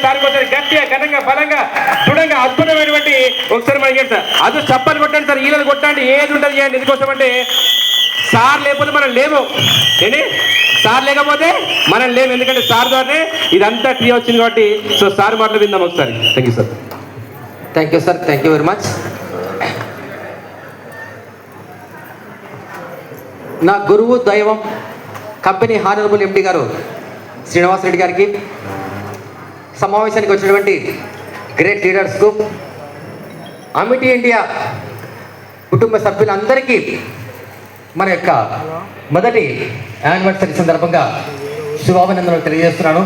Sir ఒకసారి గట్టిగా ఘనంగా బలంగా దృఢంగా అద్భుతమైనటువంటి ఒకసారి మనకి సార్ అది చప్పలు కొట్టండి సార్, ఈలలు కొట్టండి, ఏది ఉంటుంది చేయండి. ఎందుకోసం అంటే సార్ లేకపోతే మనం లేము, ఏంటి సార్ లేకపోతే మనం లేము. ఎందుకంటే సార్ ద్వారానే ఇదంతా క్లియర్ వచ్చింది కాబట్టి. సో సార్ మాటలు విందాం ఒకసారి. Thank you sir. Thank you sir, thank you very much. నా గురువు దైవం కంపెనీ హానరబుల్ ఎండి గారు శ్రీనివాస్ రెడ్డి గారికి, సమావేశానికి వచ్చినటువంటి గ్రేట్ లీడర్స్కు, అమిటీ ఇండియా కుటుంబ సభ్యులందరికీ మన యొక్క మొదటి యానివర్సరీ సందర్భంగా శుభాభినందనలు తెలియజేస్తున్నాను.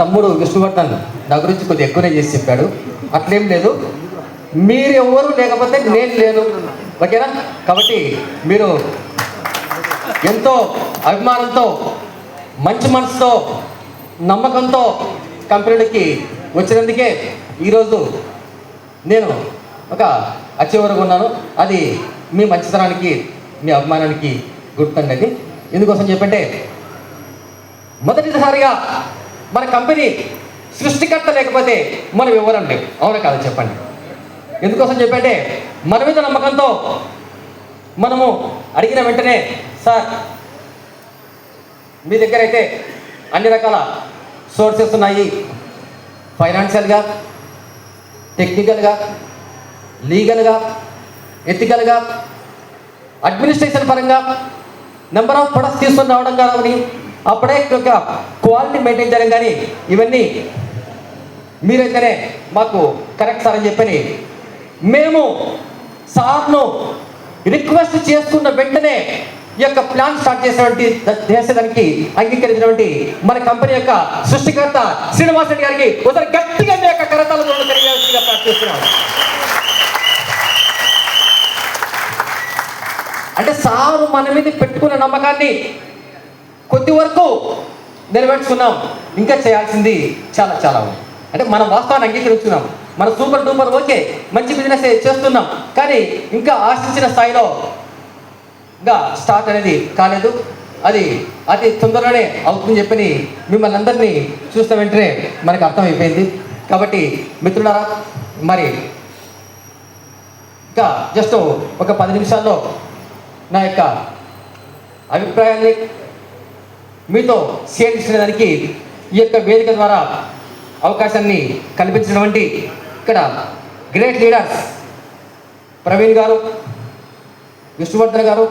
తమ్ముడు విష్ణువర్ధన్ నా గురించి కొద్దిగా ఎక్కువనే చేసి చెప్పాడు, అట్లేం లేదు. మీరు ఎవరు లేకపోతే నేను లేను, ఓకేనా? కాబట్టి మీరు ఎంతో అభిమానంతో, మంచి మనసుతో, నమ్మకంతో కంపెనీలకి వచ్చినందుకే ఈరోజు నేను ఒక అచీవర్గా ఉన్నాను. అది మీ మంచితనానికి, మీ అభిమానానికి గుర్తుండేది. ఎందుకోసం చెప్పంటే, మొదటిసారిగా మన కంపెనీ సృష్టికర్త లేకపోతే మనం ఎవరండి? అవునా కాదు చెప్పండి. ఎందుకోసం చెప్పంటే, మన మీద నమ్మకంతో మనము అడిగిన వెంటనే, సార్ మీ దగ్గర అయితే అన్ని రకాల సోర్సెస్ ఉన్నాయి, ఫైనాన్షియల్గా, టెక్నికల్గా, లీగల్గా, ఎథికల్గా, అడ్మినిస్ట్రేషన్ పరంగా నెంబర్ ఆఫ్ ప్రొడక్ట్స్ తీసుకొని రావడం కానీ, అప్పుడే ఒక క్వాలిటీ మెయింటైన్ చేయడం కానీ, ఇవన్నీ మీరైతేనే మాకు కరెక్ట్ సార్ అని చెప్పని మేము సార్ను రిక్వెస్ట్ చేసుకున్న వెంటనే ఈ యొక్క ప్లాన్ స్టార్ట్ చేసేదానికి అంగీకరించినటువంటి మన కంపెనీ యొక్క సృష్టికర్త శ్రీనివాస్ రెడ్డి గారికి ఒకసారి గట్టిగా మీ యొక్క కరతాలతో తెలియజేయాల్సిందిగా ప్రార్థిస్తున్నాం. అంటే సారు మన మీద పెట్టుకున్న నమ్మకాన్ని కొద్ది వరకు నెరవేర్చుకున్నాం, ఇంకా చేయాల్సింది చాలా చాలా ఉంది. అంటే మనం వాస్తవాన్ని అంగీకరిస్తున్నాం, మన సూపర్ డూపర్ ఓకే, మంచి బిజినెస్ చేస్తున్నాం, కానీ ఇంకా ఆశించిన స్థాయిలో స్టార్ట్ అనేది కాలేదు. అది అతి తొందరలోనే అవుతుందని చెప్పని మిమ్మల్ని అందరినీ చూసిన వెంటనే మనకు అర్థమైపోయింది. కాబట్టి మిత్రులారా, మరి ఇంకా జస్ట్ ఒక 10 నిమిషాల్లో నా యొక్క అభిప్రాయాన్ని మీతో షేర్ చేయడానికి ఈ యొక్క వేదిక ద్వారా అవకాశాన్ని కల్పించినటువంటి ఇక్కడ గ్రేట్ లీడర్స్ ప్రవీణ్ గారు, విష్ణువర్ధన్ గారు,